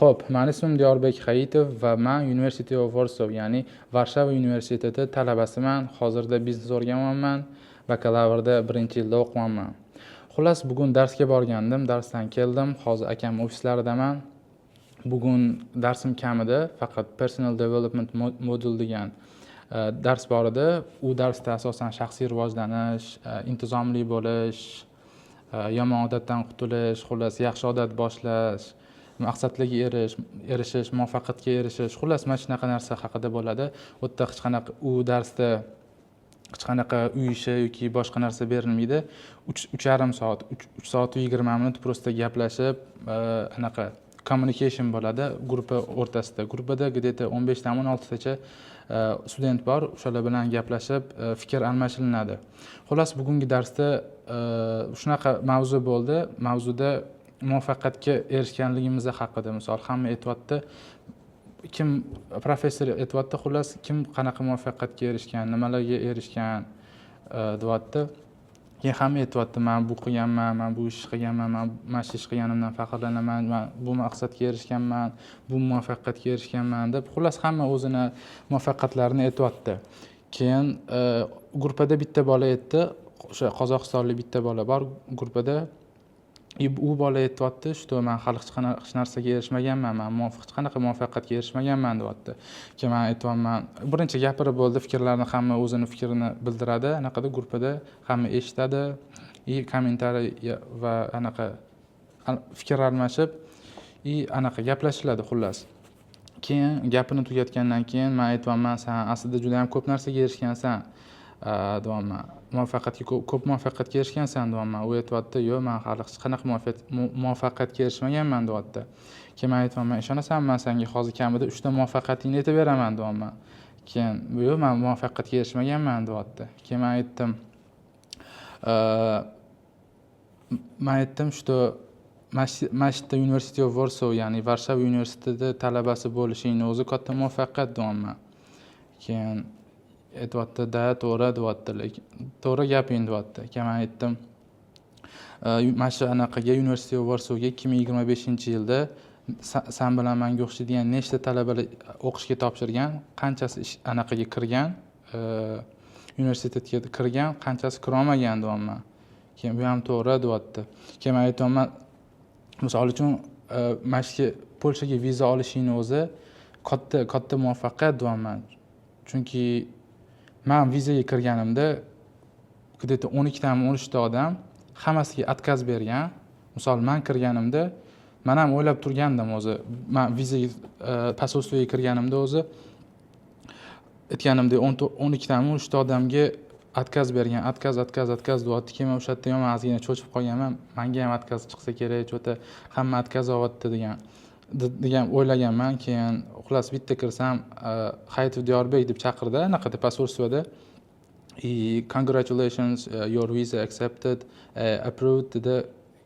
Xo'p, meni ismim Diyorbek Hayitov va men University of Warsaw, ya'ni Varshava universiteti talabasiman. Hozirda biznes o'rganyapman, bakalavrda 1-yilda o'qiyapman. Xullas, bugun darsga borgandim, darsdan keldim. Hozir akam ofislaridaman. Bugun darsim kam edi, faqat Personal Development Module degan dars bor edi. U darsda asosan shaxsiy rivojlanish, intizomli bo'lish, yomon odatdan qutulish, xullas yaxshi odat boshlash, maqsadlarga erishish, muvaffaqiyatga erishish, xullas mana shunaqa narsa haqida bo'ladi. U yerda hech qanaqa darsda hech qanaqa uy ishi yoki boshqa narsa berilmaydi. 3,5 soat, 3 soat 20 minut prosta gaplashib, anaqa communication bo'ladi gruppa o'rtasida. Gruppada где-то 15 dan 16 tacha student bor, o'shalar bilan gaplashib, fikr almashilinadi. Xullas, bugungi darsda shunaqa mavzu bo'ldi. Mavzuda muvaffaqiyatga erishganligimiz haqida, misol hamma aytayapti, kim professor aytayapti, xullas kim qanaqa muvaffaqiyatga erishgan, nimalarga erishgan deyapti. Keyin hamma aytayapti, men bu qilganman, men bu ish qilganman, men mana shu ish qilganimdan faxrlanaman, men bu maqsadga erishganman, bu muvaffaqiyatga erishganman deb, xullas hamma o'zini muvaffaqiyatlarini aytayapti. Keyin gruppada bitta bola aytdi, o'sha Qozog'istonlik bitta bola bor gruppada. U bola aytayapti, "Что men hali hech narsaga erishmaganman, men hech qanaqa muvaffaqiyatga erishmaganman" deyapti. Keyin men aytayapman, birinchi gapirib bo'ldi, fikrlarni hamma o'zini fikrini bildiradi, anaqada gruppada hamma eshitadi, kommentariy va anaqa fikr almashib, anaqa gaplashiladi xullas. Keyin gapini tugatgandan keyin men aytayapman, "Sen aslida juda ham ko'p narsaga erishgansan", deyapman. Ko'p muvaffaqiyatga erishgansan deyapman. U aytayapti, "Yo'q, men hali hech qanaqa muvaffaqiyatga erishmaganman" deyapti. Keyin men aytayapman, "Ishonasanmi, men senga hozir kamida 3 ta muvaffaqiyatingni aytib beraman" deyapman. Keyin, "Yo'q, men muvaffaqiyatga erishmaganman" deyapti. Keyin men aytdim, "Что Mashta University of Warsaw, ya'ni Varshava universitetida talabasi bo'lishingni o'zi katta muvaffaqiyat" deyapman. Keyin aytayapti, "Da, to'g'ri" deyapti, lekin to'g'ri gaping deyapti. Keyin men aytdim, "Mana shu anaqaga University of Warsawga 2025-yilda sen bilan menga o'xshaydigan nechta talabalar o'qishga topshirgan, qanchasi anaqaga kirgan, universitetga kirgan, qanchasi kira olmagan" deyapman. Keyin bu ham to'g'ri deyapti. Keyin men aytayapman, misol uchun mana shu Polshaga viza olishingni o'zi katta muvaffaqiyat deyapman. Chunki men vizaga kirganimda где-то 12 dan 13 ta odam hammasiga отказ bergan. Misol men kirganimda men ham o'ylab turgandim o'zi. Men vizaga posolstvoga kirganimda o'zi aytganimdek 12 dan 13 ta odamga отказ bergan. Отказ deyapti. Keyin o'sha yerda ham ozgina cho'chib qolganman. Menga ham отказ chiqsa kerak, cho'ta hamma отказ olyapti degan o'ylaganman. Keyin xullas bitta kirsam, Hayitov Diyorbek deb chaqirdi anaqada posolstvoda. "Congratulations, your visa accepted, approved" dedi.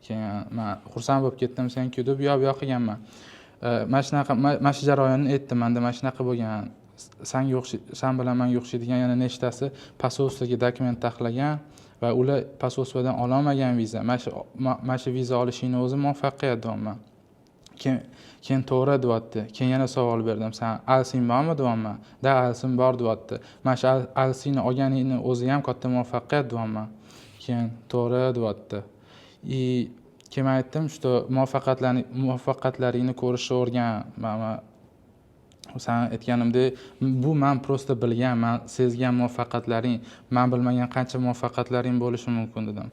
Keyin men xursand bo'lib ketdim, "Thank you" deb yo'q qilganman. Mana shu jarayonni aytdim, menda mana shunaqa bo'lgan. Sen bilan menga o'xshaydigan yana nechtasi posolstvoga dokument taxlagan va ular posolstvodan ola olmagan viza. Mana shu viza olishingni o'zi muvaffaqiyat deyapman. Keyin to'g'ri deyapti. Keyin yana savol berdim, "Sen ALSing bormi?" deyapman. "Da, ALSim bor" deyapti. "Mana shu ALSingni olganingni o'zi ham katta muvaffaqiyat" deyapman. Keyin to'g'ri deyapti. Keyin aytdim, "Что muvaffaqiyatlaringni ko'rishni o'rgan. Sen aytganimdek, bu men prosta bilgan, men sezgan muvaffaqiyatlaring, men bilmagan qancha muvaffaqiyatlaring bo'lishi mumkin" dedim.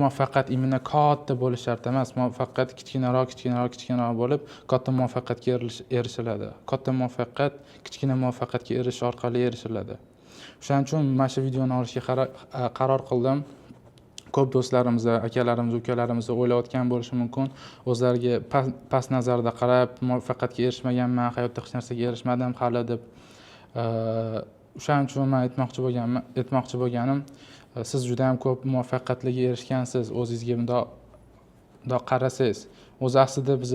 Muvaffaqiyat imенно katta bo'lish shart emas. Muvaffaqiyat kichkinaroq bo'lib, katta muvaffaqiyatga erishiladi. Katta muvaffaqiyat kichkina muvaffaqiyatga erishish orqali erishiladi. Shuning uchun mana shu videoni olishga qaror qildim. Ko'p do'stlarimiz, akalarimiz, ukalarimiz o'ylayotgan bo'lishi mumkin. O'zlariga past nazarda qarab, muvaffaqiyatga erishmaganman, hayotda hech narsaga erishmadim hali deb. Shuning uchun men aytmoqchi bo'lganim, siz juda ham ko'p muvaffaqiyatlarga erishgansiz. O'zingizga bundoq qarasangiz, o'zi aslida biz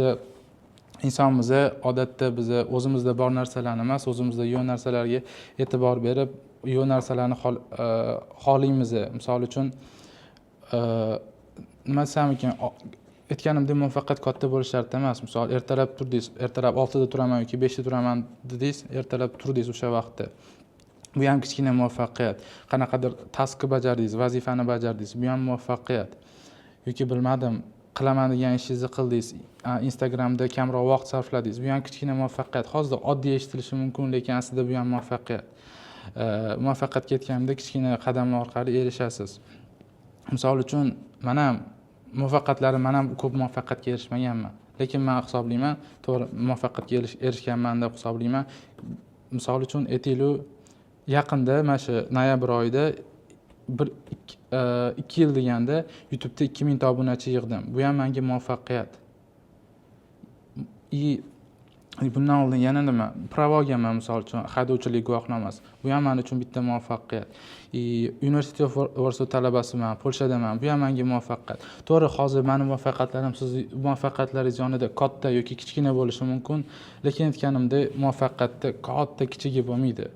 insonmiz, odatda biz o'zimizda bor narsalarni emas, o'zimizda yo'q narsalarga e'tibor berib, yo'q narsalarni xohlaymiz. Misol uchun nima desam ekan, aytganimdek muvaffaqiyat katta bo'lishi shart emas. Misol ertalab turdingiz, ertalab 6da turaman yoki 5da turaman dedingiz, ertalab turdingiz o'sha vaqtda. Bu ham kichkina muvaffaqiyat. Qanaqadir taskni bajardingiz, vazifani bajardingiz, bu ham muvaffaqiyat. Yoki bilmadim, qilaman degan ishingizni qildingiz, Instagramda kamroq vaqt sarfladingiz, bu ham kichkina muvaffaqiyat. Hozir oddiy eshitilishi mumkin, lekin aslida bu ham muvaffaqiyat. Muvaffaqiyatga yetganimda kichkina qadamlar orqali erishasiz. Misol uchun, men ham muvaffaqiyatlarim, men ham ko'p muvaffaqiyatga erishmaganman, lekin men hisoblayman, to'g'ri muvaffaqiyatga erishganman deb hisoblayman. Misol uchun, aytaylik, yaqinda mana shu noyabr oyida 2 yil deganda YouTube'da 2000 ta obunachi yig'dim. Bu ham menga muvaffaqiyat. Bundan oldin yana nima? Pravo olganman, misol uchun, haydovchilik guvohnomasi. Bu ham men uchun bitta muvaffaqiyat. University of Warsaw talabasiman, Polshadaman. Bu ham menga muvaffaqiyat. To'g'ri, hozir mening muvaffaqiyatlarim siz muvaffaqiyatlaringiz yonida katta yoki kichkina bo'lishi mumkin, lekin aytganimdek, muvaffaqiyatda katta kichigi bo'lmaydi.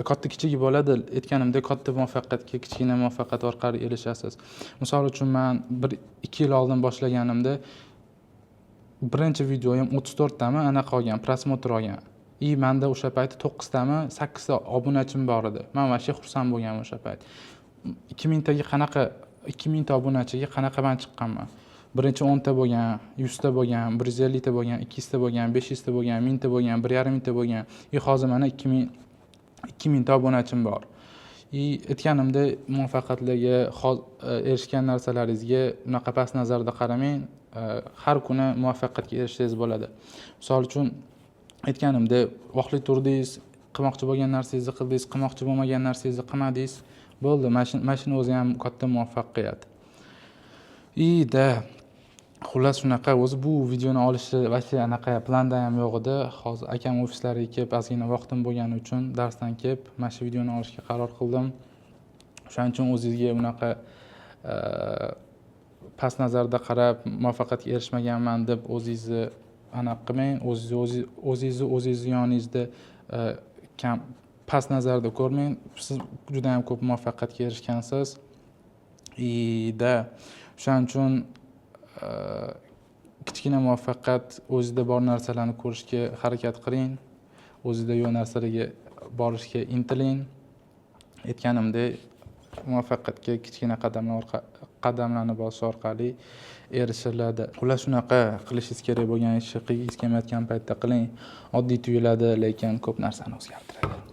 Katta kichigi bo'ladi, aytganimdek, katta muvaffaqiyatga kichkina muvaffaqiyat orqali erishasiz. Misol uchun, men 1-2 yil oldin boshlaganimda birinchi videoyim 34 tami anaqa olgan, prosmotr olgan. Menda o'sha payt 9 tami, 8 ta obunachim bor edi. Men vashshe xursand bo'lganman o'sha payt. 2000 ta obunachiga qanaqa men chiqqanman. Birinchi 10 ta bo'lgan, 100 ta bo'lgan, 150 ta bo'lgan, 200 ta bo'lgan, 500 ta bo'lgan, 1000 ta bo'lgan, 1,5 ta bo'lgan. Hozir mana 2000 ta obunachim bor. Aytganimda, muvaffaqiyatlarga erishgan narsalaringizga unaqa past nazarda qaramang. Har kuni muvaffaqiyatga erishingiz bo'ladi. Misol uchun, aytganimda, vaqtli turdingiz, qilmoqchi bo'lgan narsangizni qildingiz, qilmoqchi bo'lmagan narsangizni qilmadingiz. Bo'ldi, mashina o'zi ham katta muvaffaqiyat. Xullas shunaqa. O'zi bu videoni olishni vaqti anaqa planda ham yo'q edi. Hozir akam ofislariga kelib, ozgina vaqtim bo'lgani uchun darsdan kelib, mana shu videoni olishga qaror qildim. Shuning uchun o'zingizga unaqa past nazarda qarab, muvaffaqiyatga erishmaganman deb o'zingizni anaqa qilmang. O'zingizni yoningizda kam past nazarda ko'rmang. Siz juda ham ko'p muvaffaqiyatga erishgansiz. Shuning uchun kichkina muvaffaqiyat, o'zida bor narsalarni ko'rishga harakat qiling. O'zida yo'q narsalarga borishga intiling. Aytganimdek, muvaffaqiyatga kichkina qadamlarni bosish orqali erishiladi. Xullas shunaqa qilishingiz kerak bo'lgan ishni qilgingiz kelmayotgan paytda qiling. Oddiy tuyuladi, lekin ko'p narsani o'zgartiradi.